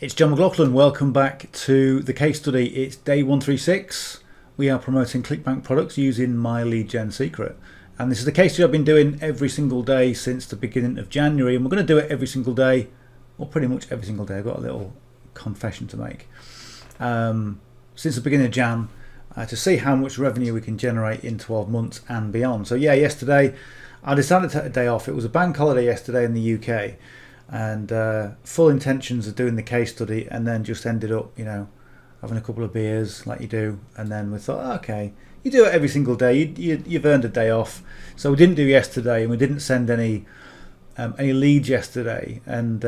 It's John McLauchlan. Welcome back to the case study. It's day 136. We are promoting Clickbank products using myleadgensecret. And this is the case study I've been doing every single day since the beginning of January. And we're going to do it every single day, or pretty much every single day. I've got a little confession to make. Since the beginning of Jan, to see how much revenue we can generate in 12 months and beyond. So yeah, yesterday I decided to take a day off. It was a bank holiday yesterday in the UK. And full intentions of doing the case study, and then just ended up, having a couple of beers like you do, and then we thought, okay, you do it every single day. You've earned a day off, so we didn't do yesterday, and we didn't send any leads yesterday. And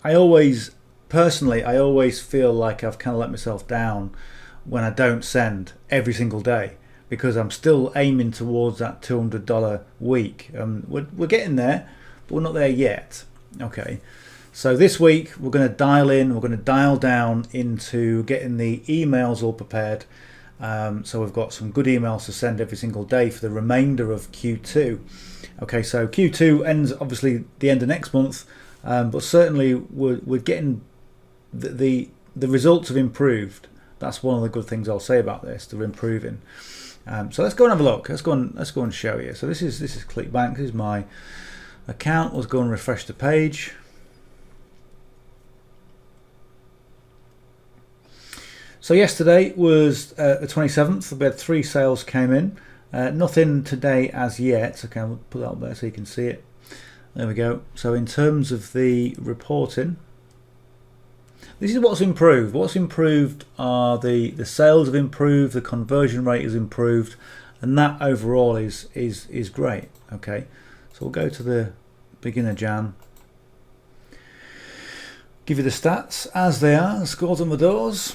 I always feel like I've kind of let myself down when I don't send every single day, because I'm still aiming towards that $200 week. We're getting there, but we're not there yet. Okay, so this week we're going to dial down into getting the emails all prepared. So we've got some good emails to send every single day for the remainder of Q2. Okay, so Q2 ends obviously the end of next month, but certainly we're getting the results have improved. That's one of the good things I'll say about this. They're improving. So let's go and have a look. Let's go and show you. So this is Clickbank. This is my account. Let's go and refresh the page. So yesterday was the 27th. We had 3 sales came in. Nothing today as yet. Okay, I'll put that up there so you can see it. There we go. So in terms of the reporting, this is what's improved. What's improved are the sales have improved, the conversion rate has improved, and that overall is great. Okay. So we'll go to the beginning of Jan. Give you the stats as they are, the scores on the doors.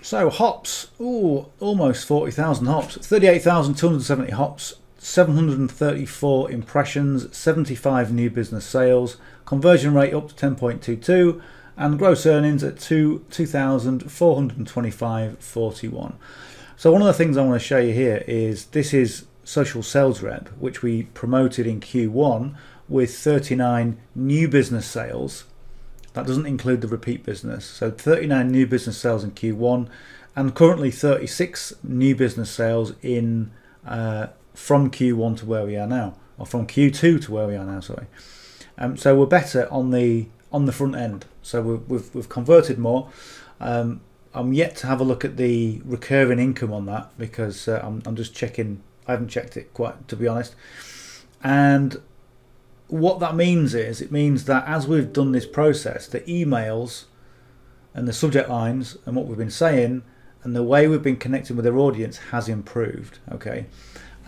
So hops, almost 40,000 hops, 38,270 hops, 734 impressions, 75 new business sales, conversion rate up to 10.22, and gross earnings at 2,425.41. So one of the things I want to show you here is this is Social Sales Rep, which we promoted in Q1 with 39 new business sales. That doesn't include the repeat business. So 39 new business sales in Q1, and currently 36 new business sales in from Q1 to where we are now, or from Q2 to where we are now. Sorry. So we're better on the front end. So we've converted more. I'm yet to have a look at the recurring income on that, because I'm just checking. I haven't checked it quite, to be honest. And what that means is, it means that as we've done this process, the emails and the subject lines and what we've been saying and the way we've been connecting with our audience has improved. Okay,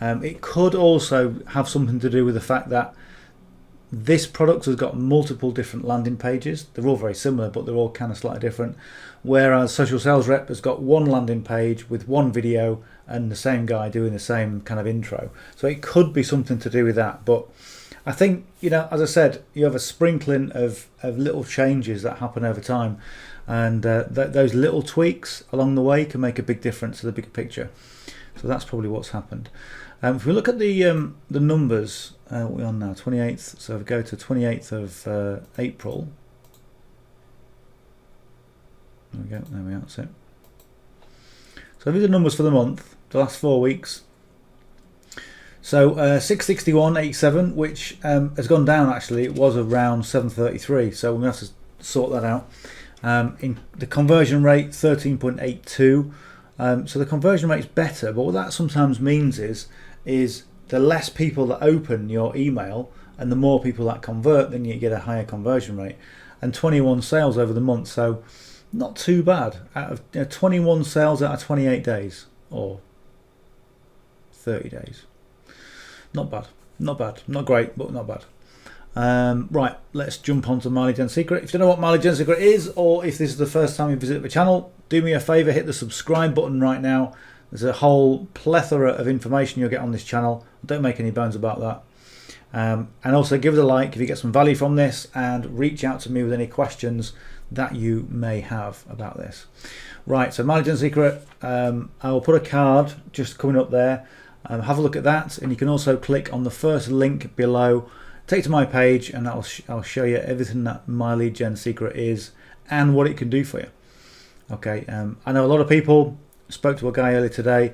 it could also have something to do with the fact that this product has got multiple different landing pages. They're all very similar, but they're all kind of slightly different. Whereas Social Sales Rep has got one landing page with one video and the same guy doing the same kind of intro. So it could be something to do with that. But I think, as I said, you have a sprinkling of little changes that happen over time. And those little tweaks along the way can make a big difference to the bigger picture. So that's probably what's happened. If we look at the numbers, what we're on now, 28th. So if we go to 28th of April. There we go. There we are. That's it. So these are the numbers for the month, the last 4 weeks. So 661.87, which has gone down. Actually, it was around 733. So we're gonna have to sort that out. In the conversion rate, 13.82. So the conversion rate is better, but what that sometimes means is the less people that open your email and the more people that convert, then you get a higher conversion rate. And 21 sales over the month, so not too bad. Out of 21 sales out of 28 days or 30 days. Not bad, not great, but not bad. Right, let's jump on to myleadgensecret. If you don't know what myleadgensecret is, or if this is the first time you visit the channel, do me a favor, hit the subscribe button right now. There's a whole plethora of information you'll get on this channel. Don't make any bones about that. And also give it a like if you get some value from this, and reach out to me with any questions that you may have about this. Right, so myleadgensecret, I will put a card just coming up there. Have a look at that, and you can also click on the first link below take you to my page, and I'll show you everything that My Lead Gen Secret is and what it can do for you. Okay, I know a lot of people. Spoke to a guy earlier today,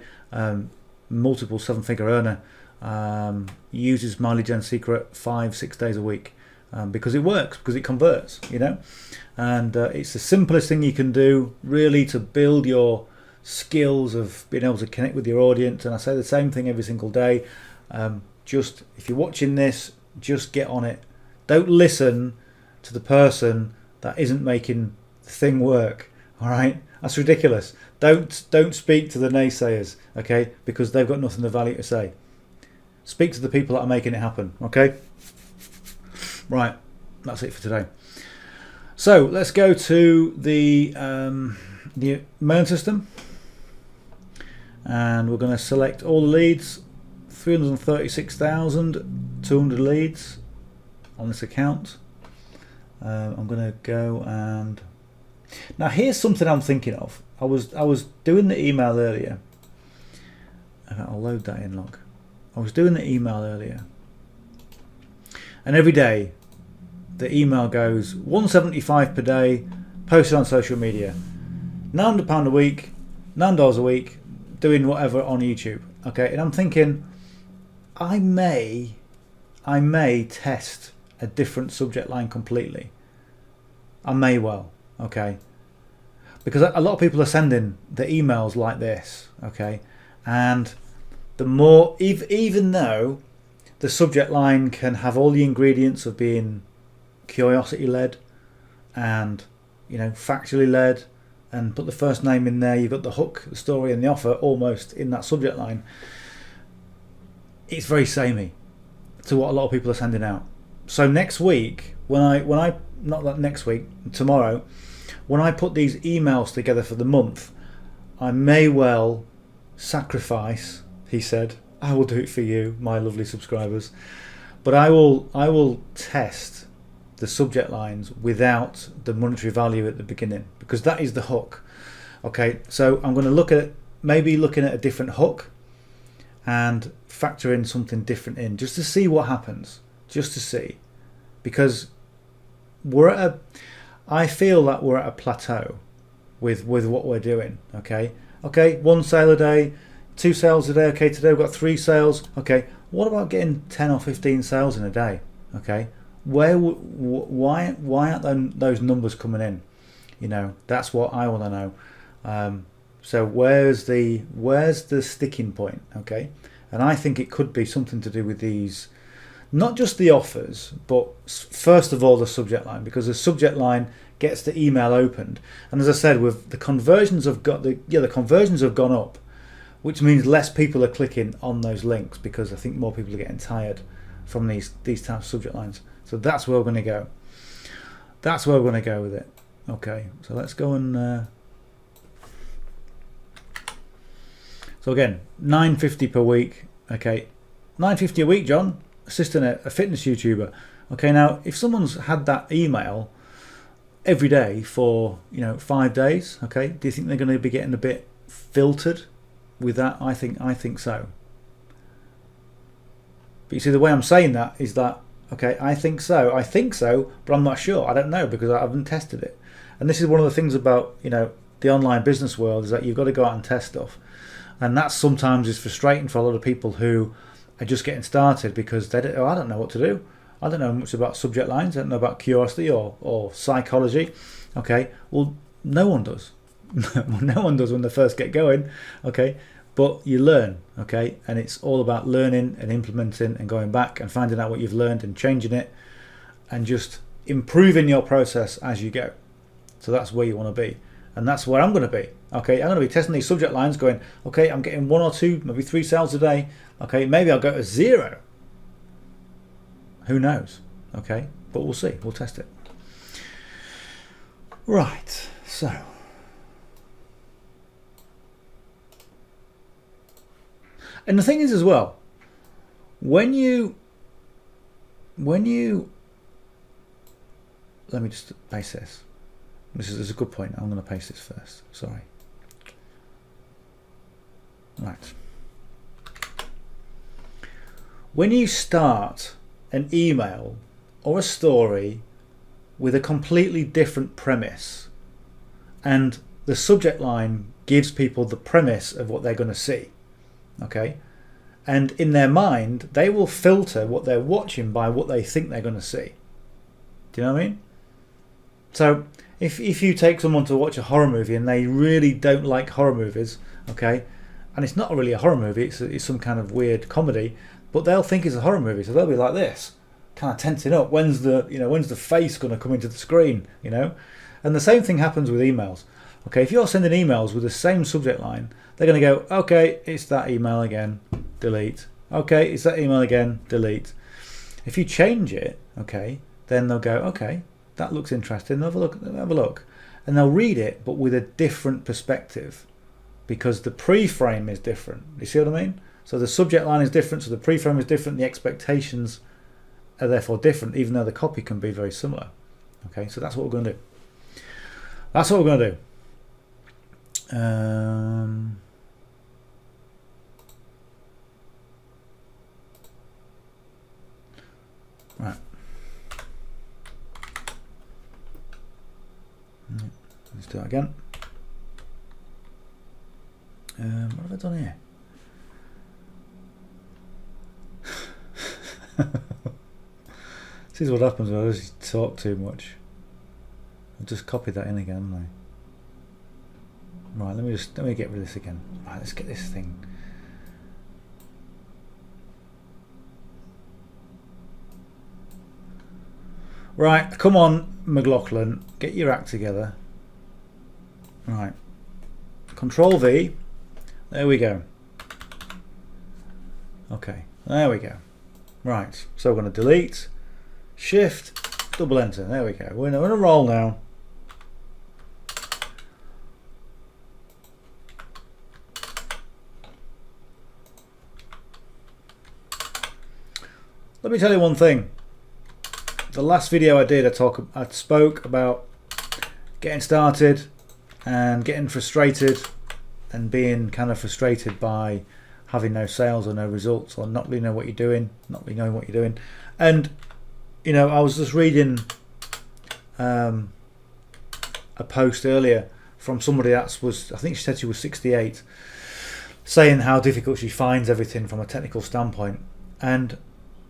multiple 7-figure earner, uses My Lead Gen Secret 5-6 days a week because it works, because it converts, you know, and it's the simplest thing you can do really to build your skills of being able to connect with your audience. And I say the same thing every single day. Just if you're watching this, just get on it. Don't listen to the person that isn't making the thing work. All right, that's ridiculous. Don't speak to the naysayers, okay, because they've got nothing of value to say. Speak to the people that are making it happen. Okay, right, that's it for today. So let's go to the main system, and we're going to select all the leads. 336,200 leads on this account. I'm going to go and now here's something I'm thinking of. I was doing the email earlier. I'll load that in log. I was doing the email earlier, and every day the email goes 175 per day, posted on social media, £900 a week, $9 a week, doing whatever on YouTube. Okay, and I'm thinking I may test a different subject line completely. I may well. Okay, because a lot of people are sending the emails like this, okay, and the more, even though the subject line can have all the ingredients of being curiosity led and, you know, factually led, and put the first name in there, you've got the hook, the story and the offer almost in that subject line, it's very samey to what a lot of people are sending out. So next week, when I not that next week, tomorrow, when I put these emails together for the month, I may well sacrifice, he said, I will do it for you, my lovely subscribers, but I will test the subject lines without the monetary value at the beginning, because that is the hook. Okay, so I'm going to look at maybe looking at a different hook and factor in something different in, just to see what happens, just to see, because I feel that we're at a plateau with what we're doing. Okay, 1 sale a day, 2 sales a day. Okay, today we've got 3 sales. Okay, what about getting 10 or 15 sales in a day? Okay, why aren't those numbers coming in? You know, that's what I want to know. So where's the sticking point? Okay, and I think it could be something to do with these. Not just the offers, but first of all the subject line, because the subject line gets the email opened, and as I said, with the conversions have gone up, which means less people are clicking on those links, because I think more people are getting tired from these types of subject lines. So that's where we're going to go. That's where we're going to go with it. Okay, so let's go and so again, $9.50 per week. Okay, $9.50 a week, John. Assisting a fitness YouTuber. Okay, now if someone's had that email every day for 5 days, okay, do you think they're going to be getting a bit filtered with that? I think so. But you see, the way I'm saying that is that, okay, I think so, but I'm not sure. I don't know, because I haven't tested it. And this is one of the things about the online business world, is that you've got to go out and test stuff, and that sometimes is frustrating for a lot of people who are just getting started, because I don't know what to do. I don't know much about subject lines. I don't know about curiosity or psychology. Okay, well, no one does. No one does when they first get going. Okay, but you learn. Okay, and it's all about learning and implementing and going back and finding out what you've learned and changing it, and just improving your process as you go. So that's where you want to be, and that's where I'm going to be. Okay, I'm going to be testing these subject lines, going, okay, I'm getting 1 or 2, maybe 3 sales a day. Okay, maybe I'll go to 0. Who knows? Okay, but we'll see. We'll test it. Right, so and the thing is as well, when you let me just paste this. This is a good point. I'm going to paste this first. Sorry. Right. When you start an email or a story with a completely different premise, and the subject line gives people the premise of what they're going to see, okay? And in their mind, they will filter what they're watching by what they think they're going to see. Do you know what I mean? So if you take someone to watch a horror movie and they really don't like horror movies, okay, and it's not really a horror movie, it's some kind of weird comedy, but they'll think it's a horror movie, so they'll be like this, kind of tensing up. When's the face going to come into the screen? You know, and the same thing happens with emails. Okay, if you're sending emails with the same subject line, they're going to go, okay, it's that email again, delete. Okay, it's that email again, delete. If you change it, okay, then they'll go, okay, that looks interesting. Have a look, and they'll read it, but with a different perspective, because the pre-frame is different. You see what I mean? So the subject line is different, so the pre-frame is different. The expectations are therefore different, even though the copy can be very similar. Okay, so that's what we're going to do. That's what we're going to do. Right. Let's do it again. What have I done here? This is what happens when I just talk too much. I'll just copy that in again, haven't I? Right, let me get rid of this again. Right, let's get this thing. Right, come on, McLauchlan, get your act together. Right, Control V. There we go. Okay, there we go. Right, so we're going to delete, Shift, double enter. There we go. We're in a roll now. Let me tell you one thing. The last video I did, I spoke about getting started and getting frustrated and being kind of frustrated by having no sales or no results, or not really know what you're doing, not really knowing what you're doing. And you know, I was just reading a post earlier from somebody I think she said she was 68, saying how difficult she finds everything from a technical standpoint. And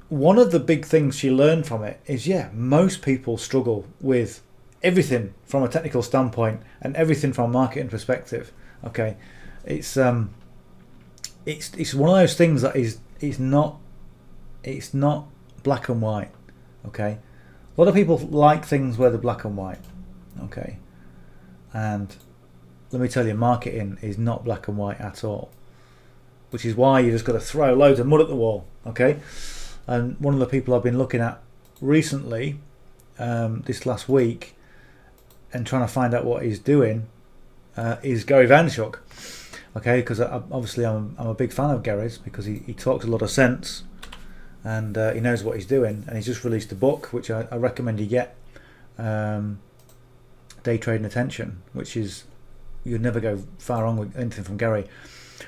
one of the big things she learned from it is, yeah, most people struggle with everything from a technical standpoint and everything from a marketing perspective. Okay, it's one of those things that it's not black and white. Okay, a lot of people like things where they're black and white. Okay, and let me tell you, marketing is not black and white at all, which is why you just got to throw loads of mud at the wall. Okay. And one of the people I've been looking at recently, this last week, and trying to find out what he's doing, is Gary Vaynerchuk. Okay, because obviously I'm a big fan of Gary's, because he talks a lot of sense, and he knows what he's doing. And he's just released a book, which I recommend you get, Day Trading Attention, which is, you'd never go far wrong with anything from Gary.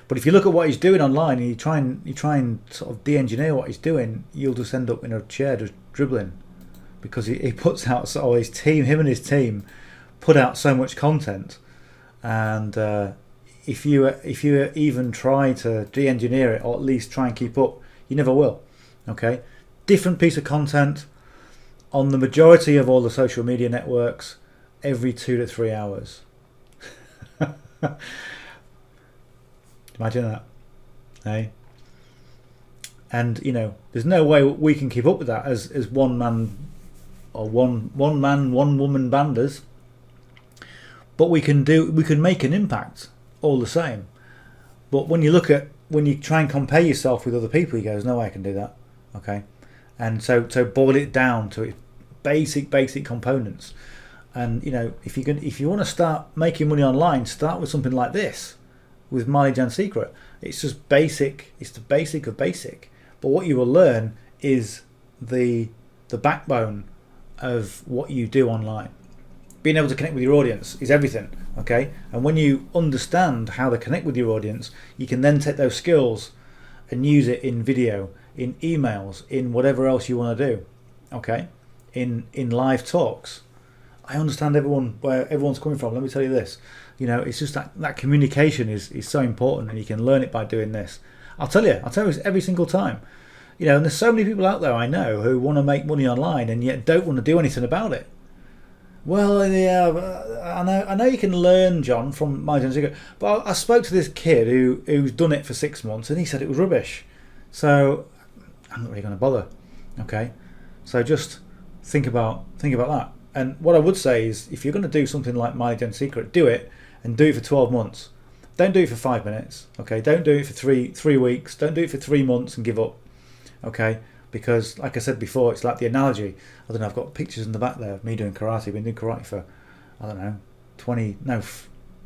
But if you look at what he's doing online and you try and sort of de-engineer what he's doing, you'll just end up in a chair just dribbling, because he puts out him and his team put out so much content, and if you even try to de-engineer it, or at least try and keep up, you never will. Okay, different piece of content on the majority of all the social media networks every 2 to 3 hours. Imagine that, hey? And you know, there's no way we can keep up with that as one man or one man, one woman banders. But we can make an impact all the same. But when you try and compare yourself with other people, you go, there's no way I can do that. Okay, and so boil it down to its basic components. And you know, if you want to start making money online, start with something like this. With My Lead Gen Secret, it's just basic. It's the basic of basic. But what you will learn is the backbone of what you do online. Being able to connect with your audience is everything. Okay, and when you understand how to connect with your audience, you can then take those skills and use it in video, in emails, in whatever else you want to do, okay, in live talks. I understand where everyone's coming from. Let me tell you this, it's just that communication is so important, and you can learn it by doing this. I'll tell you every single time. And there's so many people out there I know who want to make money online and yet don't want to do anything about it. Well, yeah, I know you can learn, John, from My Lead's Secret, but I spoke to this kid who's done it for 6 months, and he said it was rubbish. So I'm not really going to bother. Okay, so just think about that. And what I would say is, if you're going to do something like My Lead's Secret, do it, and do it for 12 months. Don't do it for 5 minutes. Okay, don't do it for three weeks. Don't do it for 3 months and give up. Okay, because like I said before, it's like the analogy. I don't know, I've got pictures in the back there of me doing karate. I've been doing karate for,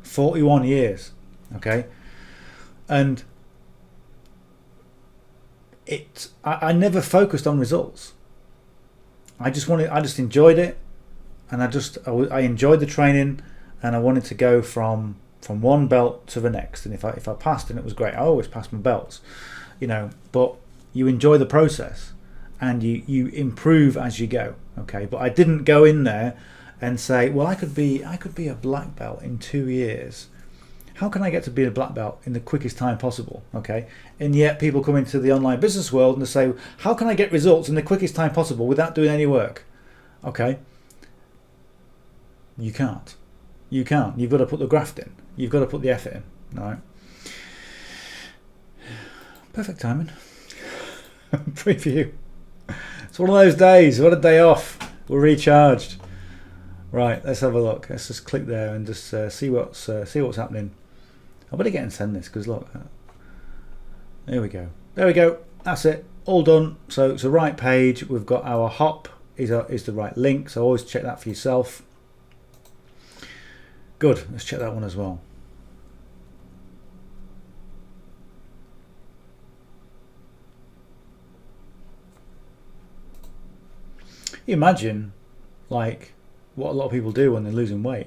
41 years. Okay, and I never focused on results. I just enjoyed it, and I enjoyed the training, and I wanted to go from one belt to the next. And if I passed, then it was great. I always passed my belts, but you enjoy the process, and you improve as you go. Okay, but I didn't go in there and say, well, I could be a black belt in 2 years. How can I get to be a black belt in the quickest time possible? Okay, and yet people come into the online business world and they say, how can I get results in the quickest time possible without doing any work? Okay, you can't. You've got to put the graft in. You've got to put the effort in. All right. Perfect timing. Preview. It's one of those days. What a day off. We're recharged. Right, let's have a look. Let's just click there and just see what's happening. I better get and send this, because look, there we go. That's it. All done. So it's the right page. We've got our hop is the right link. So always check that for yourself. Good. Let's check that one as well. Imagine, like, what a lot of people do when they're losing weight.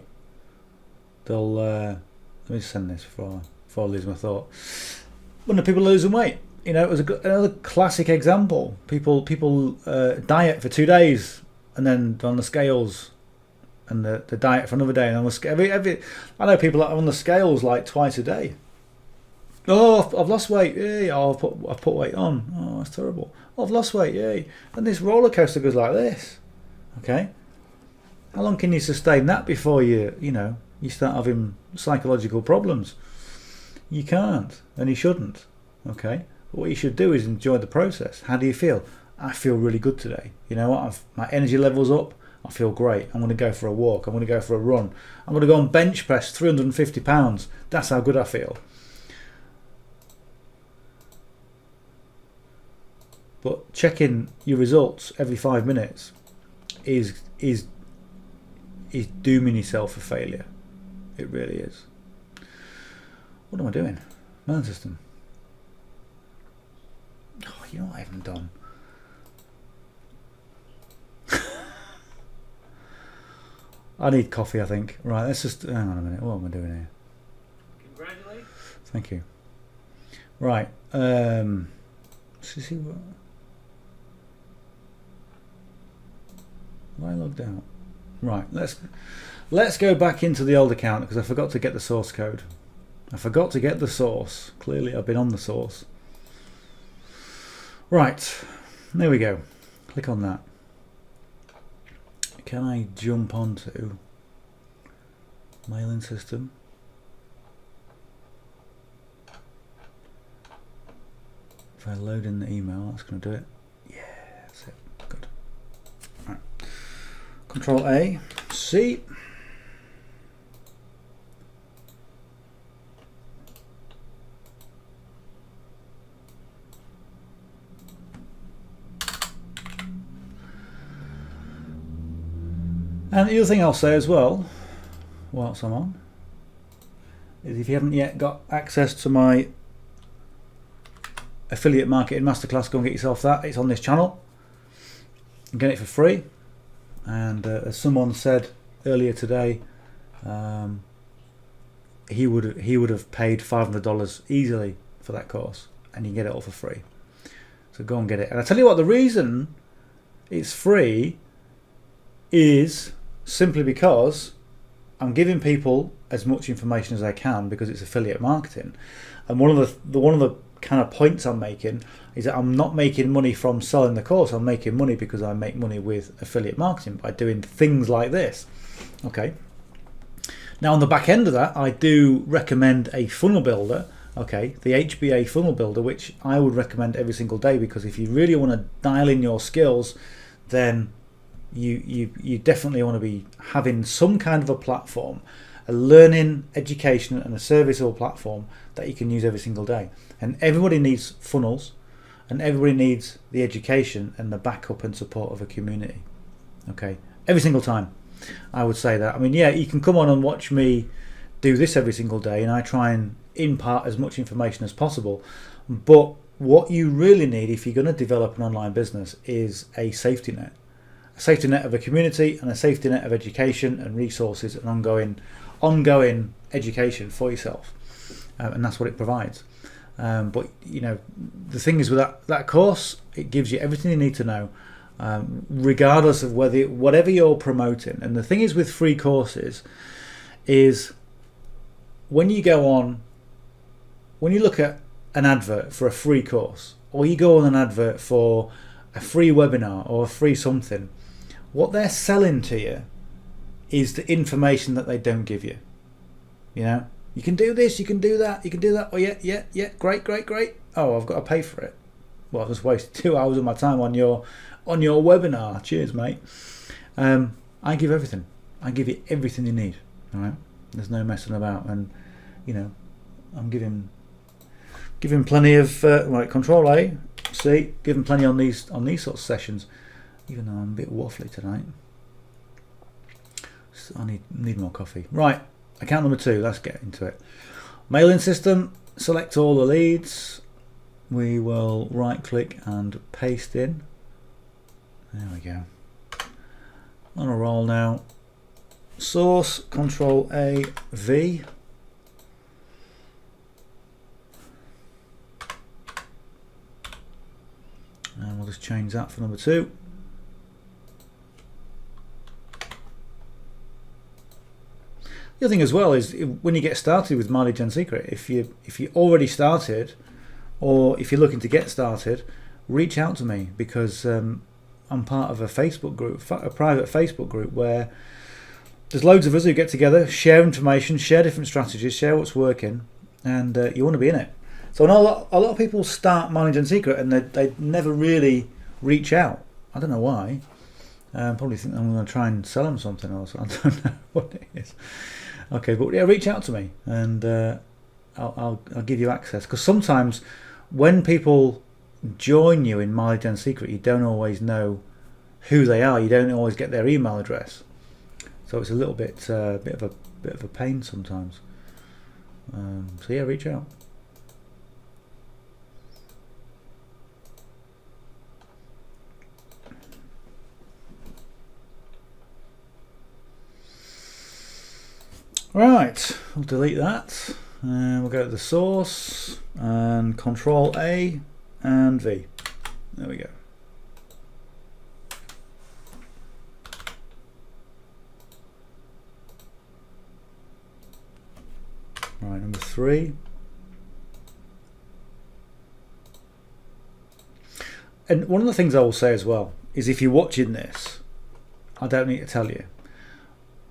They'll let me send this before I lose my thought. When the people are losing weight, it was another classic example. People diet for 2 days, and then on the scales, and the diet for another day, and on the I know people that are on the scales like twice a day. Oh, I've lost weight. Yay! Oh, I've put weight on. Oh, that's terrible. Oh, I've lost weight. Yay! And this roller coaster goes like this. Okay. How long can you sustain that before you start having psychological problems? You can't, and you shouldn't. Okay. But what you should do is enjoy the process. How do you feel? I feel really good today. You know what? My energy level's up. I feel great. I'm going to go for a walk. I'm going to go for a run. I'm going to go and bench press 350 pounds. That's how good I feel. But checking your results every 5 minutes is dooming yourself for failure. It really is. What am I doing? Melon system. Oh, you know what I haven't done? I need coffee, I think. Right, let's just hang on a minute. What am I doing here? Congratulations. Thank you. Right. Let's see what. Am I logged out? Right, let's go back into the old account, because I forgot to get the source code. I forgot to get the source. Clearly I've been on the source. Right, there we go. Click on that. Can I jump onto mailing system? If I load in the email, that's going to do it. Yeah, that's it. Good. Right. Control A, C. And the other thing I'll say as well, whilst I'm on, is if you haven't yet got access to my affiliate marketing masterclass, go and get yourself that. It's on this channel. You get it for free. And as someone said earlier today, he would have paid $500 easily for that course, and you get it all for free. So go and get it. And I tell you what, the reason it's free is simply because I'm giving people as much information as I can, because it's affiliate marketing. And one of the kind of points I'm making is that I'm not making money from selling the course. I'm making money because I make money with affiliate marketing by doing things like this. Okay. Now on the back end of that, I do recommend a funnel builder. Okay, the HBA funnel builder, which I would recommend every single day, because if you really want to dial in your skills, then you definitely want to be having some kind of a platform, a learning, education and a serviceable platform that you can use every single day. And everybody needs funnels, and everybody needs the education and the backup and support of a community. Okay, every single time I would say that. I mean, yeah, you can come on and watch me do this every single day, and I try and impart as much information as possible, but what you really need if you're going to develop an online business is a safety net. A safety net of a community, and a safety net of education and resources and ongoing education for yourself, and that's what it provides. But you know, the thing is with that course, it gives you everything you need to know, regardless of whatever you're promoting. And the thing is with free courses is when you look at an advert for a free course, or you go on an advert for a free webinar or a free something, what they're selling to you is the information that they don't give you. You know, you can do this, you can do that, you can do that. Oh yeah, great. Oh, I've got to pay for it. Well, I've just wasted 2 hours of my time on your webinar. Cheers, mate. I give everything. I give you everything you need. All right. There's no messing about, and you know, I'm giving plenty of right. Control A, C. Giving plenty on these sorts of sessions. Even though I'm a bit waffly tonight, so I need more coffee. Right. Account number 2. Let's get into it. Mailing system. Select all the leads. We will right click and paste in. There we go. On a roll now. Source, Control A, V. And we'll just change that for number 2. The other thing as well is when you get started with My Lead Gen Secret, if you already started, or if you're looking to get started, reach out to me, because I'm part of a Facebook group, a private Facebook group, where there's loads of us who get together, share information, share different strategies, share what's working, and you want to be in it. So I know a lot of people start My Lead Gen Secret and they never really reach out. I don't know why. Probably think I'm going to try and sell them something else. I don't know what it is. Okay, but yeah, reach out to me, and I'll give you access. Because sometimes when people join you in My Lead Gen Secret, you don't always know who they are. You don't always get their email address, so it's a little bit bit of a pain sometimes. So yeah, reach out. Right, we'll delete that, and we'll go to the source and Control A and V. There we go. Right, number 3. And one of the things I will say as well is, if you're watching this, I don't need to tell you,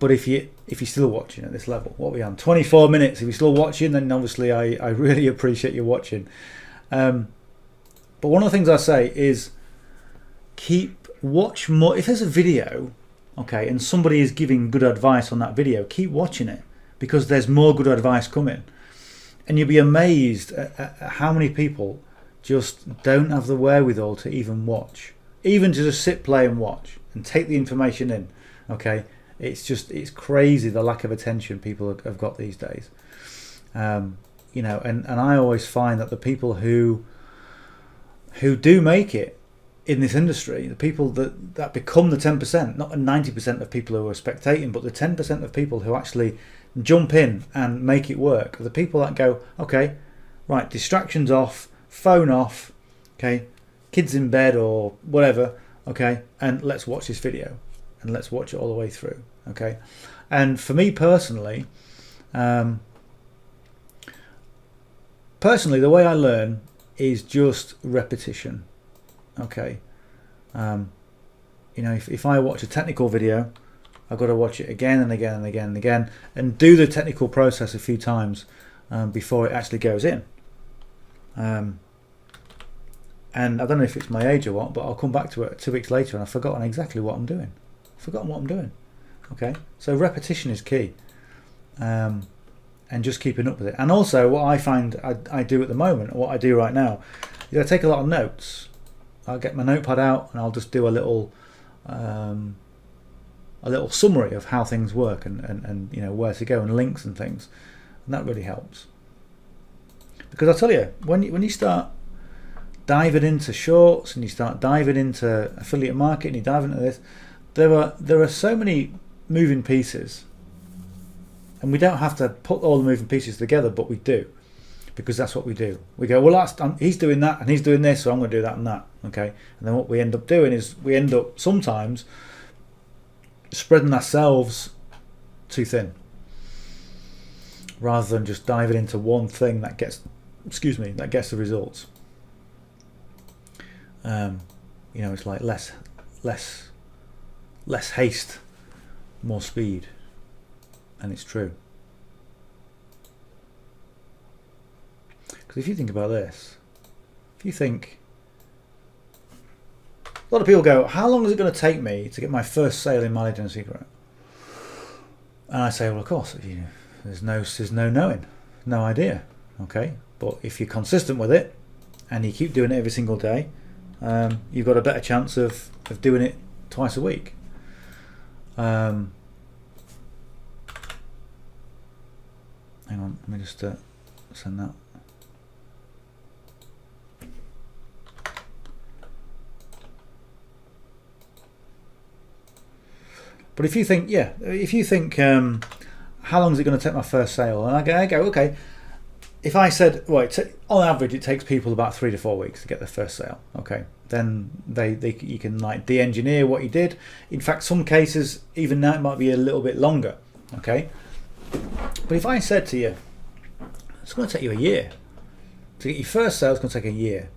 but if you're still watching at this level, what are we on? 24 minutes. If you're still watching, then obviously I really appreciate you watching. But one of the things I say is watch more. If there's a video, okay, and somebody is giving good advice on that video, keep watching it, because there's more good advice coming. And you'll be amazed at how many people just don't have the wherewithal to even watch, even to just sit, play and watch and take the information in. Okay, it's crazy the lack of attention people have got these days. You know, and I always find that the people who do make it in this industry, the people that become the 10%, not the 90% of people who are spectating, but the 10% of people who actually jump in and make it work, are the people that go, okay, right, distractions off, phone off, okay, kids in bed or whatever, okay, and let's watch this video and let's watch it all the way through, okay. And for me personally, the way I learn is just repetition, okay. You know, if I watch a technical video, I've got to watch it again and again and again and again and do the technical process a few times before it actually goes in. And I don't know if it's my age or what, but I'll come back to it 2 weeks later and I've forgotten exactly what I'm doing. Okay, so repetition is key, and just keeping up with it. And also what I find I do at the moment, what I do right now, is I take a lot of notes. I'll get my notepad out and I'll just do a little summary of how things work and you know, where to go and links and things, and that really helps. Because I'll tell you, when you start diving into shorts and you start diving into affiliate marketing, you dive into this, there are so many moving pieces, and we don't have to put all the moving pieces together, but we do, because that's what we do. We go, well, he's doing that and he's doing this, so I'm going to do that and that, okay. And then what we end up doing is we end up sometimes spreading ourselves too thin, rather than just diving into one thing that gets the results. You know, it's like less haste, more speed, and it's true. Because if you think about this, a lot of people go, how long is it going to take me to get my first sale in My Lead Gen Secret? And I say, well, of course, there's no knowing, no idea, okay. But if you're consistent with it and you keep doing it every single day, you've got a better chance of doing it twice a week. Hang on, let me just send that. But if you think, how long is it going to take my first sale? And I go, okay. If I said, well, on average, it takes people about 3 to 4 weeks to get their first sale. Okay, then you can like de-engineer what you did. In fact, some cases, even now, it might be a little bit longer. Okay, but if I said to you, it's going to take you a year to get your first sale, it's going to take a year.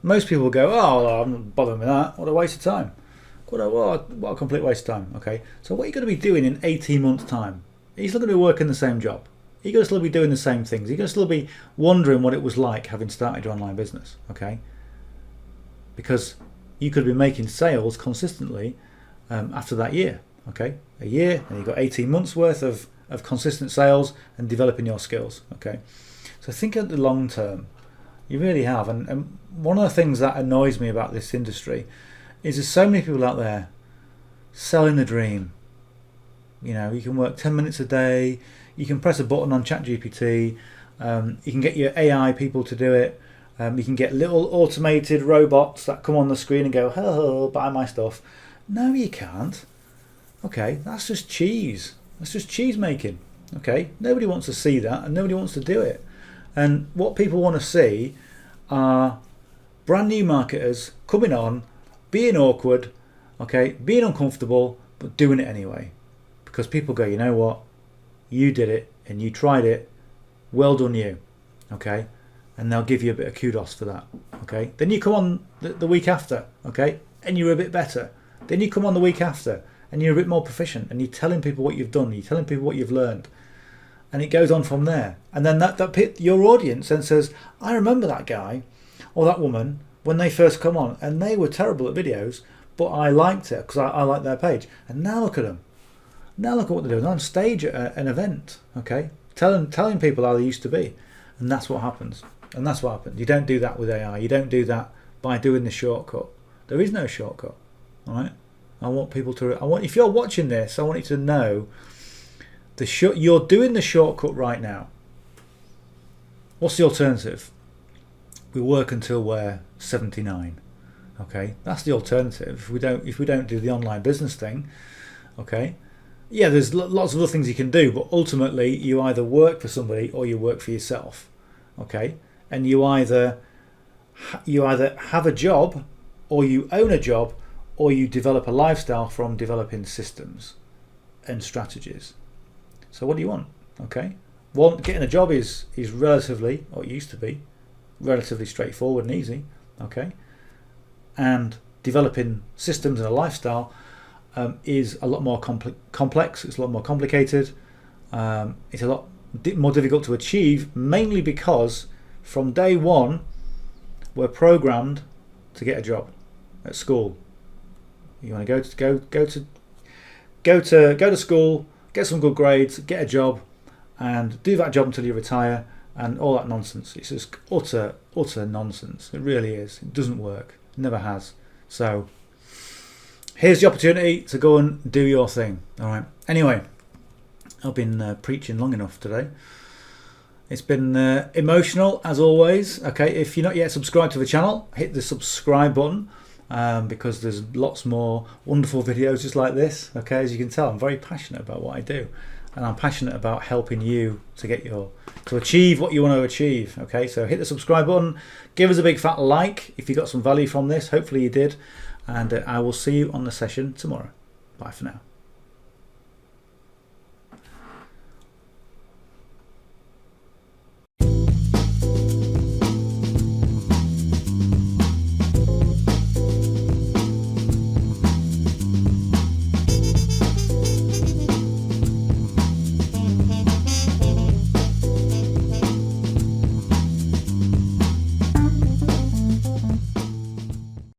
Most people will go, oh, well, I'm not bothering with that. What a waste of time. What a complete waste of time. Okay, so what are you going to be doing in 18 months' time? You're still going to be working the same job. You're going to still be doing the same things. You're going to still be wondering what it was like having started your online business, okay? Because you could be making sales consistently after that year, okay? A year, and you've got 18 months worth of consistent sales and developing your skills, okay? So think of the long term. You really have. And one of the things that annoys me about this industry is there's so many people out there selling the dream. You know, you can work 10 minutes a day. You can press a button on ChatGPT. You can get your AI people to do it. You can get little automated robots that come on the screen and go, "Hello, buy my stuff." No, you can't. Okay, that's just cheese. That's just cheese making. Okay, nobody wants to see that, and nobody wants to do it. And what people want to see are brand new marketers coming on, being awkward, okay, being uncomfortable, but doing it anyway. Because people go, you know what? You did it and you tried it. Well done, you. Okay, and they'll give you a bit of kudos for that. Okay, then you come on the week after. Okay, and you're a bit better. Then you come on the week after and you're a bit more proficient, and you're telling people what you've done. You're telling people what you've learned, and it goes on from there. And then your audience then says, I remember that guy or that woman when they first come on, and they were terrible at videos, but I liked it because I liked their page. And now look at them. Now look at what they're doing. They're on stage at an event, okay, telling people how they used to be, and that's what happens. And that's what happens. You don't do that with AI. You don't do that by doing the shortcut. There is no shortcut. All right. I want people to. If you're watching this, I want you to know you're doing the shortcut right now. What's the alternative? We work until we're 79. Okay, that's the alternative. If we don't do the online business thing, okay. Yeah, there's lots of other things you can do, but ultimately you either work for somebody or you work for yourself, okay? And you either you either have a job, or you own a job, or you develop a lifestyle from developing systems and strategies. So what do you want? Okay, getting a job is relatively, or it used to be, relatively straightforward and easy. Okay, and developing systems and a lifestyle is a lot more complex. It's a lot more complicated. It's a lot more difficult to achieve, mainly because from day one we're programmed to get a job at school. You want to go to school, get some good grades, get a job, and do that job until you retire, and all that nonsense. It's just utter nonsense. It really is. It doesn't work. It never has. So here's the opportunity to go and do your thing. All right. Anyway, I've been preaching long enough today. It's been emotional as always. Okay, if you're not yet subscribed to the channel, hit the subscribe button because there's lots more wonderful videos just like this. Okay, as you can tell, I'm very passionate about what I do, and I'm passionate about helping you to achieve what you want to achieve. Okay, so hit the subscribe button, give us a big fat like if you got some value from this. Hopefully you did, and I will see you on the session tomorrow. Bye for now.